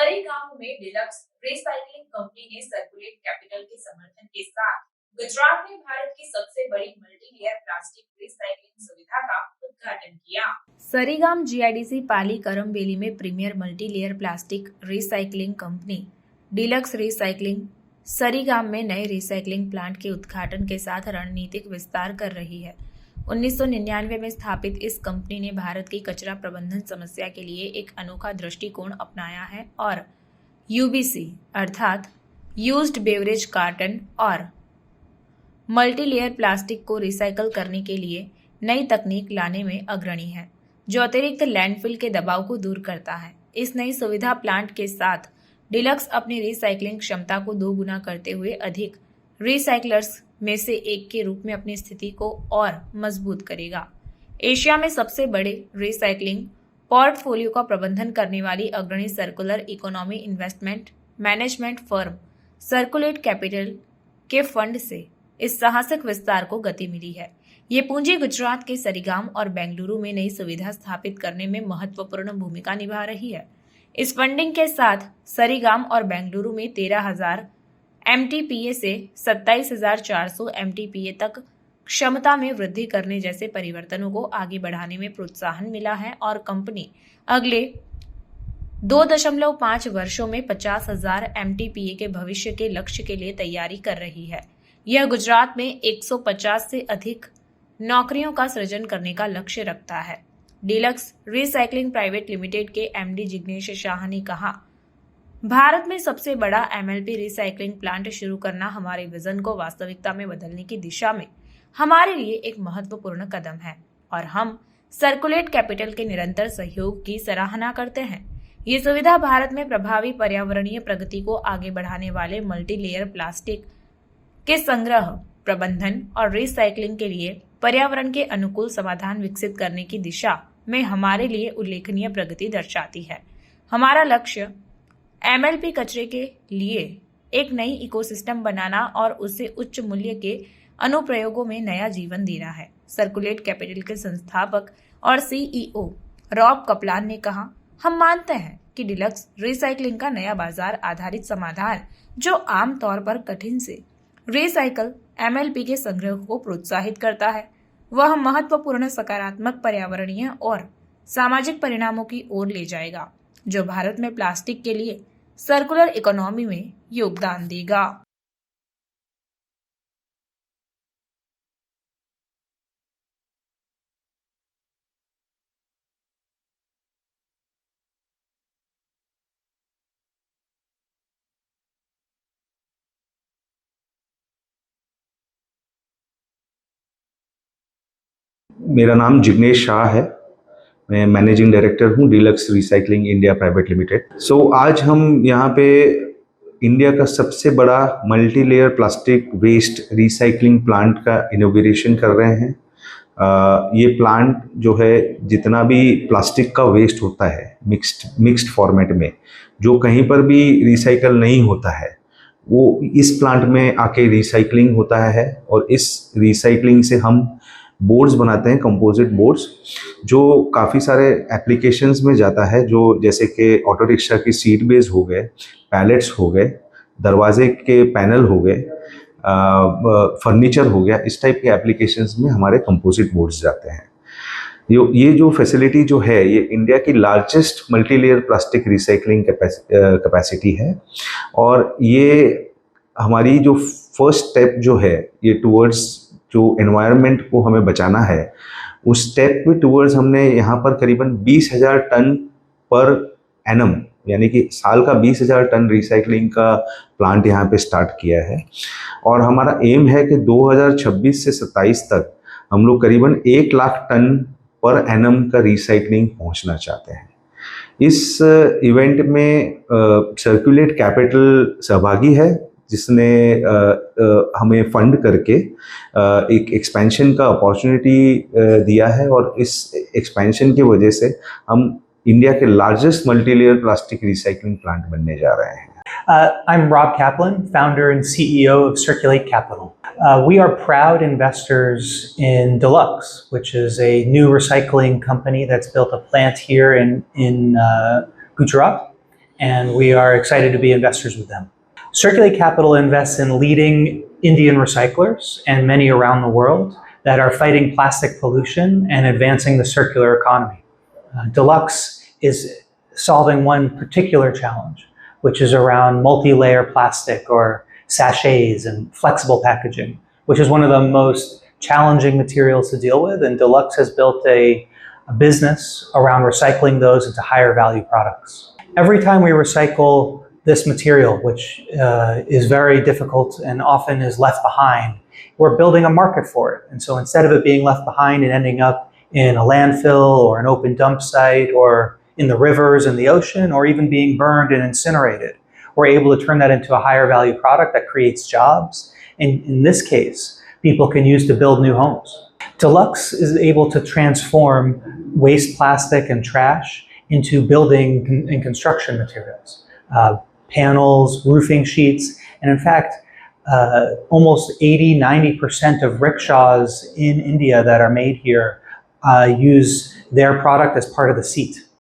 सरीगाम में deluxe recycling company ने circulate capital के समर्थन के साथ गुजरात में भारत की सबसे बड़ी मल्टीलेयर प्लास्टिक रिसाइकलिंग सुविधा का उद्घाटन किया। सरीगाम जीआईडीसी पाली करमबेली में premier multilayer plastic recycling company Deluxe Recycling Sarigam में नए रिसाइकलिंग प्लांट के उद्घाटन के साथ रणनीतिक विस्तार कर रही है। 1999 में स्थापित इस कंपनी ने भारत की कचरा प्रबंधन समस्या के लिए एक अनोखा दृष्टिकोण अपनाया है और यूबीसी अर्थात यूज्ड बेवरेज कार्टन और मल्टीलेयर प्लास्टिक को रिसाइकल करने के लिए नई तकनीक लाने में अग्रणी है, जो अतिरिक्त लैंडफिल के दबाव को दूर करता है। इस नई सुविधा प्लांट के साथ डिलक्स अपनी रिसाइकलिंग क्षमता को 2 गुना करते हुए अधिक रिसाइकलर्स में से एक के रूप में अपनी स्थिति को और मजबूत करेगा। एशिया में सबसे बड़े रिसाइकलिंग पोर्टफोलियो का प्रबंधन करने वाली अग्रणी circular economy investment management firm circulate capital के फंड से इस साहसिक विस्तार को गति मिली है। ये पूंजी गुजरात के सरीगाम और बेंगलुरु में नई सुविधा स्थापित करने में महत्वपूर्ण भूमिका निभा रही है। इस फंडिंग के साथ सरीगाम और बेंगलुरु में 13,000 MTPA से 27,400 MTPA तक क्षमता में वृद्धि करने जैसे परिवर्तनों को आगे बढ़ाने में प्रोत्साहन मिला है और कंपनी अगले 2.5 वर्षों में 50,000 MTPA के भविष्य के लक्ष्य के लिए तैयारी कर रही है। यह गुजरात में 150 से अधिक नौकरियों का सृजन करने का लक्ष्य रखता है। डिलक्स रिसाइकलिंग प्राइवेट लिमिटेड के MD जिग्नेश शाह ने कहा, भारत में सबसे बड़ा MLP रिसाइकलिंग प्लांट शुरू करना हमारे विजन को वास्तविकता में बदलने की दिशा में हमारे लिए एक महत्वपूर्ण कदम है और हम सर्कुलेट कैपिटल के निरंतर सहयोग की सराहना करते हैं। ये सुविधा भारत में प्रभावी पर्यावरणीय प्रगति को आगे बढ़ाने वाले मल्टीलेयर प्लास्टिक के संग्रह, प्रबंधन और रिसाइकलिंग के लिए पर्यावरण के अनुकूल समाधान विकसित करने की दिशा में हमारे लिए उल्लेखनीय प्रगति दर्शाती है। हमारा लक्ष्य MLP कचरे के लिए एक नई इकोसिस्टम बनाना और उसे उच्च मूल्य के अनुप्रयोगों में नया जीवन देना है। सर्कुलेट कैपिटल के संस्थापक और CEO रॉब कपलान ने कहा, हम मानते हैं कि डिलक्स रिसाइकलिंग का नया बाजार आधारित समाधान जो आमतौर पर कठिन से रिसाइकल MLP के संग्रह को प्रोत्साहित करता है, वह महत्वपूर्ण सकारात्मक पर्यावरणीय और सामाजिक परिणामों की ओर ले जाएगा, जो भारत में प्लास्टिक के लिए सर्कुलर इकोनॉमी में योगदान देगा। मेरा नाम जिग्नेश शाह है। मैं मैनेजिंग डायरेक्टर हूँ Deluxe Recycling India Private Limited. आज हम यहाँ पे इंडिया का सबसे बड़ा multilayer plastic waste recycling plant का इनॉग्रेशन कर रहे हैं। ये प्लांट जो है जितना भी प्लास्टिक का वेस्ट होता है मिक्स्ड फॉर्मेट में, जो कहीं पर भी रिसाइकल नहीं होता है, वो इस प्लांट में आके रिसाइकलिंग होता है और इस रिसाइकलिंग से हम बोर्ड्स बनाते हैं, कंपोजिट बोर्ड्स, जो काफ़ी सारे एप्लीकेशंस में जाता है, जो जैसे कि ऑटो रिक्शा की सीट बेस हो गए, पैलेट्स हो गए, दरवाजे के पैनल हो गए, फर्नीचर हो गया, इस टाइप के एप्लीकेशंस में हमारे कंपोजिट बोर्ड्स जाते हैं। ये जो फैसिलिटी जो है, ये इंडिया की largest multilayer plastic recycling capacity है और ये हमारी जो फर्स्ट स्टेप जो है, ये टुवर्ड्स जो एनवायरनमेंट को हमें बचाना है, उस स्टेप पे टुवर्ड्स हमने यहाँ पर करीबन 20,000 टन पर एनम, यानी कि साल का 20,000 टन रिसाइकलिंग का प्लांट यहाँ पे स्टार्ट किया है और हमारा एम है कि 2026 से 27 तक हम लोग करीबन 1 लाख टन पर एनम का रिसाइकलिंग पहुँचना चाहते हैं। इस इवेंट में सर्कुलेट कैपिटल सहभागी है, जिसने हमें फंड करके एक एक्सपेंशन का अपॉर्चुनिटी दिया है और इस एक्सपेंशन की वजह से हम इंडिया के largest multilayer plastic recycling plant बनने जा रहे हैं। I'm Rob Kaplan, founder and CEO of Circulate Capital. We are proud investors in Deluxe, which is a new recycling company that's built a plant here in Gujarat. and we are excited to be investors with them. Circulate Capital invests in leading Indian recyclers and many around the world that are fighting plastic pollution and advancing the circular economy. Deluxe is solving one particular challenge, which is around multi-layer plastic or sachets and flexible packaging, which is one of the most challenging materials to deal with, and Deluxe has built a business around recycling those into higher value products. Every time we recycle this material, which is very difficult and often is left behind, we're building a market for it. And so instead of it being left behind and ending up in a landfill or an open dump site or in the rivers and the ocean, or even being burned and incinerated, we're able to turn that into a higher value product that creates jobs. And in this case, people can use to build new homes. Deluxe is able to transform waste plastic and trash into building and construction materials, panels, roofing sheets, and in fact, almost 80–90% of rickshaws in India that are made here use their product as part of the seat.